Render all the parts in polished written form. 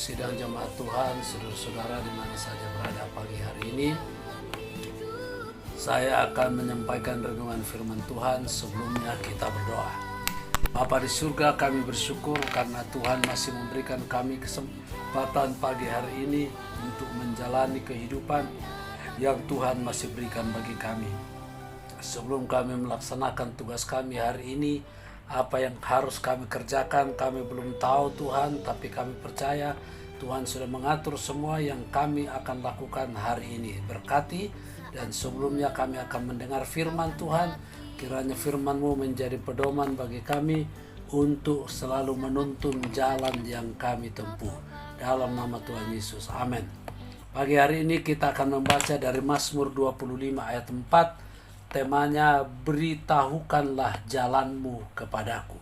sidang jemaat Tuhan, saudara-saudara di mana saja berada pagi hari ini. Saya akan menyampaikan renungan firman Tuhan. Sebelumnya kita berdoa. Bapa di surga, kami bersyukur karena Tuhan masih memberikan kami kesempatan pagi hari ini untuk menjalani kehidupan yang Tuhan masih berikan bagi kami. Sebelum kami melaksanakan tugas kami hari ini, apa yang harus kami kerjakan kami belum tahu Tuhan, tapi kami percaya Tuhan sudah mengatur semua yang kami akan lakukan hari ini. Berkati, dan sebelumnya kami akan mendengar firman Tuhan. Kiranya firman-Mu menjadi pedoman bagi kami untuk selalu menuntun jalan yang kami tempuh. Dalam nama Tuhan Yesus, amin. Pagi hari ini kita akan membaca dari Mazmur 25 ayat 4. Temanya, beritahukanlah jalanmu kepadaku.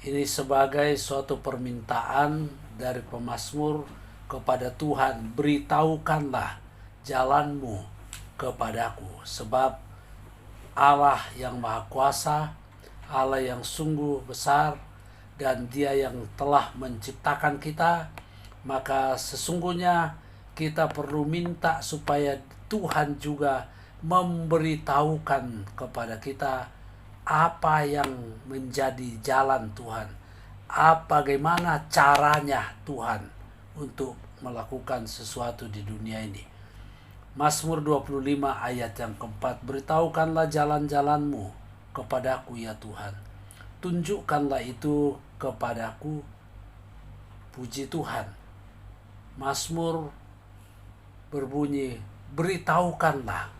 Ini sebagai suatu permintaan dari pemazmur kepada Tuhan. Beritahukanlah jalanmu kepadaku. Sebab Allah yang Maha Kuasa, Allah yang sungguh besar, dan Dia yang telah menciptakan kita, maka sesungguhnya kita perlu minta supaya Tuhan juga memberitahukan kepada kita apa yang menjadi jalan Tuhan, bagaimana caranya Tuhan untuk melakukan sesuatu di dunia ini. Mazmur 25 ayat yang keempat, beritahukanlah jalan-jalanmu kepadaku ya Tuhan, tunjukkanlah itu kepadaku. Puji Tuhan. Mazmur berbunyi, beritahukanlah.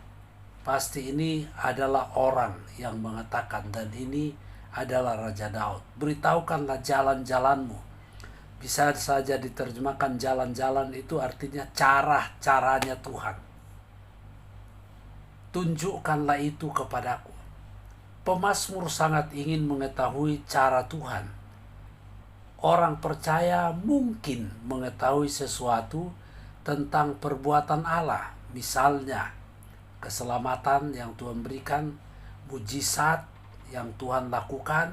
Pasti ini adalah orang yang mengatakan, dan ini adalah Raja Daud. Beritahukanlah jalan-jalanmu. Bisa saja diterjemahkan jalan-jalan itu artinya cara-caranya Tuhan. Tunjukkanlah itu kepadaku. Pemazmur sangat ingin mengetahui cara Tuhan. Orang percaya mungkin mengetahui sesuatu tentang perbuatan Allah. Misalnya, keselamatan yang Tuhan berikan, mujizat yang Tuhan lakukan.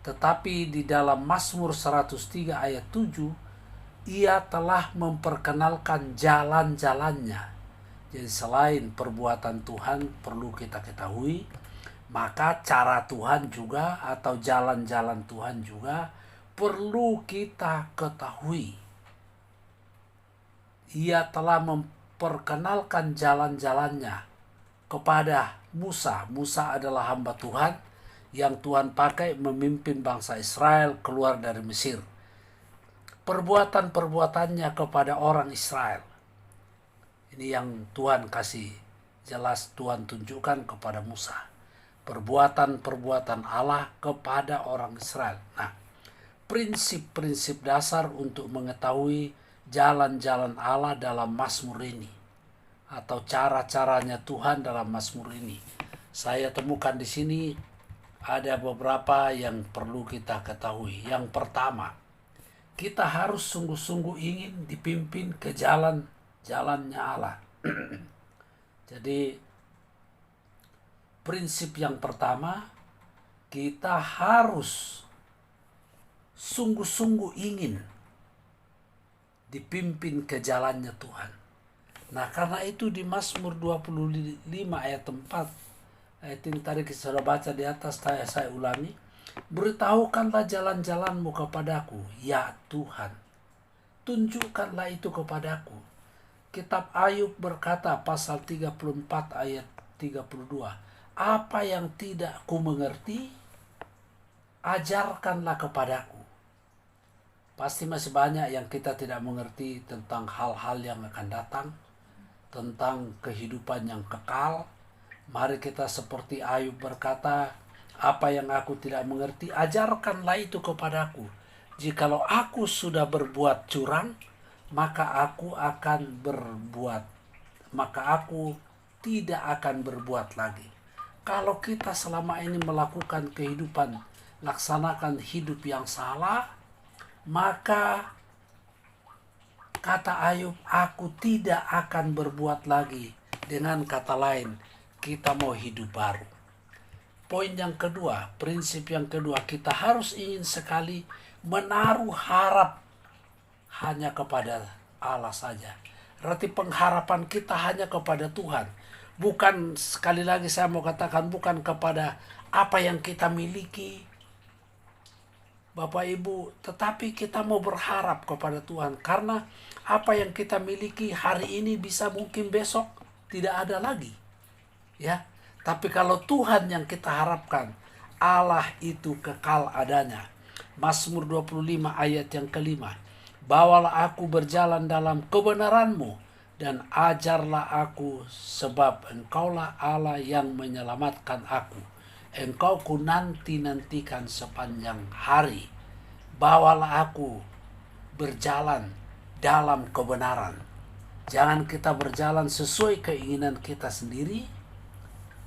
Tetapi di dalam Mazmur 103 ayat 7, Ia telah memperkenalkan jalan-jalannya. Jadi selain perbuatan Tuhan perlu kita ketahui, maka cara Tuhan juga atau jalan-jalan Tuhan juga perlu kita ketahui. Ia telah memperkenalkan jalan-jalannya kepada Musa. Musa adalah hamba Tuhan yang Tuhan pakai memimpin bangsa Israel keluar dari Mesir. Perbuatan-perbuatannya kepada orang Israel. Ini yang Tuhan kasih jelas, Tuhan tunjukkan kepada Musa. Perbuatan-perbuatan Allah kepada orang Israel. Nah, prinsip-prinsip dasar untuk mengetahui jalan-jalan Allah dalam Mazmur ini, atau cara-caranya Tuhan dalam Mazmur ini, saya temukan di sini ada beberapa yang perlu kita ketahui. Yang pertama, kita harus sungguh-sungguh ingin dipimpin ke jalannya Allah. Jadi prinsip yang pertama, kita harus sungguh-sungguh ingin dipimpin ke jalannya Tuhan. Nah, karena itu di Mazmur 25 ayat 4, ayat ini tadi kita sudah baca di atas, saya ulangi. Beritahukanlah jalan-jalanmu kepadaku, ya Tuhan. Tunjukkanlah itu kepadaku. Kitab Ayub berkata pasal 34 ayat 32, apa yang tidak ku mengerti, ajarkanlah kepadaku. Pasti masih banyak yang kita tidak mengerti tentang hal-hal yang akan datang, tentang kehidupan yang kekal. Mari kita seperti Ayub berkata, apa yang aku tidak mengerti, ajarkanlah itu kepadaku. Jikalau aku sudah berbuat curang, maka aku tidak akan berbuat lagi. Kalau kita selama ini melakukan kehidupan, laksanakan hidup yang salah, maka kata Ayub, aku tidak akan berbuat lagi. Dengan kata lain, kita mau hidup baru. Poin yang kedua, prinsip yang kedua, kita harus ingin sekali menaruh harap hanya kepada Allah saja. Berarti pengharapan kita hanya kepada Tuhan. Bukan, sekali lagi saya mau katakan, bukan kepada apa yang kita miliki, Bapak Ibu, tetapi kita mau berharap kepada Tuhan. Karena apa yang kita miliki hari ini bisa mungkin besok tidak ada lagi. Ya, tapi kalau Tuhan yang kita harapkan, Allah itu kekal adanya. Mazmur 25 ayat yang kelima. Bawalah aku berjalan dalam kebenaran-Mu dan ajarlah aku, sebab Engkaulah Allah yang menyelamatkan aku. Engkau ku nanti-nantikan sepanjang hari. Bawalah aku berjalan dalam kebenaran. Jangan kita berjalan sesuai keinginan kita sendiri,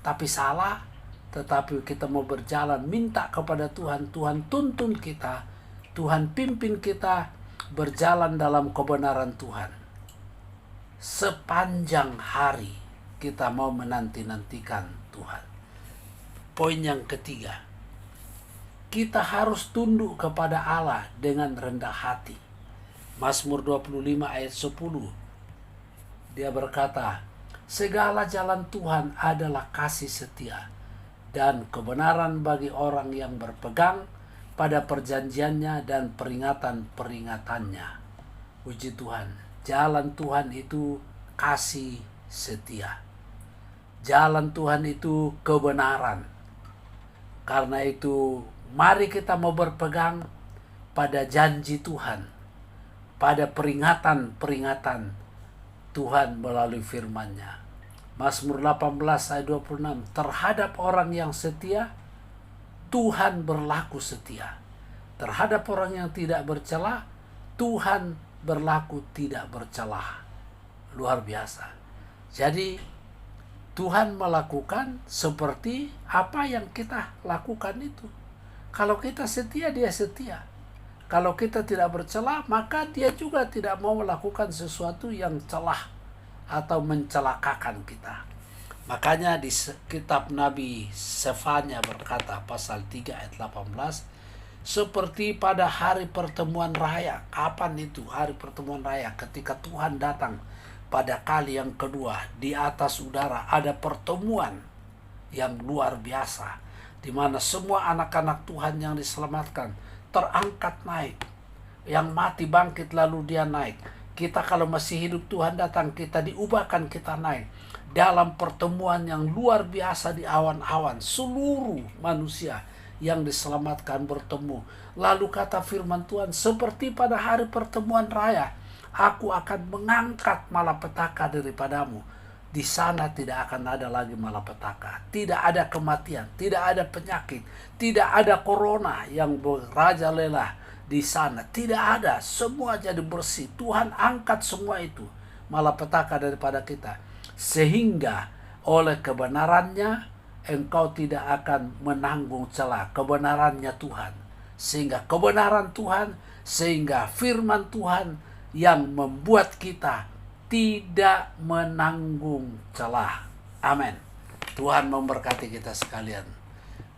tapi salah. Tetapi kita mau berjalan, minta kepada Tuhan, Tuhan tuntun kita, Tuhan pimpin kita berjalan dalam kebenaran Tuhan. Sepanjang hari kita mau menanti-nantikan Tuhan. Poin yang ketiga, kita harus tunduk kepada Allah dengan rendah hati. Mazmur 25 ayat 10. Dia berkata, segala jalan Tuhan adalah kasih setia dan kebenaran bagi orang yang berpegang pada perjanjiannya dan peringatan-peringatannya. Puji Tuhan, jalan Tuhan itu kasih setia. Jalan Tuhan itu kebenaran. Karena itu, mari kita mau berpegang pada janji Tuhan, pada peringatan-peringatan Tuhan melalui firman-Nya. Mazmur 18 ayat 26, terhadap orang yang setia, Tuhan berlaku setia. Terhadap orang yang tidak bercela, Tuhan berlaku tidak bercela. Luar biasa. Jadi, Tuhan melakukan seperti apa yang kita lakukan itu. Kalau kita setia, Dia setia. Kalau kita tidak bercela, maka Dia juga tidak mau melakukan sesuatu yang celah atau mencelakakan kita. Makanya di kitab Nabi Sefanya berkata, pasal 3 ayat 18, seperti pada hari pertemuan raya. Kapan itu hari pertemuan raya? Ketika Tuhan datang pada kali yang kedua, di atas udara ada pertemuan yang luar biasa, di mana semua anak-anak Tuhan yang diselamatkan terangkat naik. Yang mati bangkit lalu dia naik. Kita kalau masih hidup, Tuhan datang, kita diubahkan, kita naik. Dalam pertemuan yang luar biasa di awan-awan, seluruh manusia yang diselamatkan bertemu. Lalu kata firman Tuhan, seperti pada hari pertemuan raya, aku akan mengangkat malapetaka daripadamu. Di sana tidak akan ada lagi malapetaka. Tidak ada kematian, tidak ada penyakit, tidak ada corona yang merajalela di sana. Tidak ada, semua jadi bersih. Tuhan angkat semua itu, malapetaka daripada kita. Sehingga oleh kebenarannya engkau tidak akan menanggung celah. Kebenarannya Tuhan. Sehingga kebenaran Tuhan, sehingga firman Tuhan yang membuat kita tidak menanggung celah. Amin. Tuhan memberkati kita sekalian.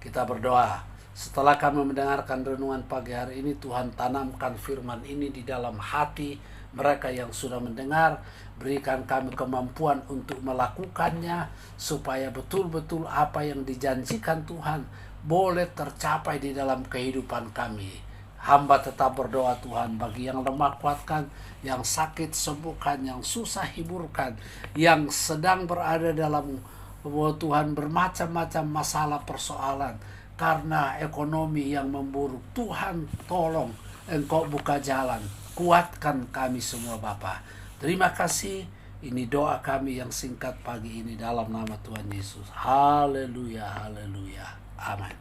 Kita berdoa. Setelah kami mendengarkan renungan pagi hari ini, Tuhan tanamkan firman ini di dalam hati mereka yang sudah mendengar. Berikan kami kemampuan untuk melakukannya, supaya betul-betul apa yang dijanjikan Tuhan boleh tercapai di dalam kehidupan kami. Hamba tetap berdoa Tuhan, bagi yang lemah kuatkan, yang sakit sembuhkan, yang susah hiburkan, yang sedang berada dalam Tuhan bermacam-macam masalah persoalan karena ekonomi yang memburuk. Tuhan tolong Engkau buka jalan, kuatkan kami semua Bapa. Terima kasih, ini doa kami yang singkat pagi ini dalam nama Tuhan Yesus. Haleluya, haleluya, amin.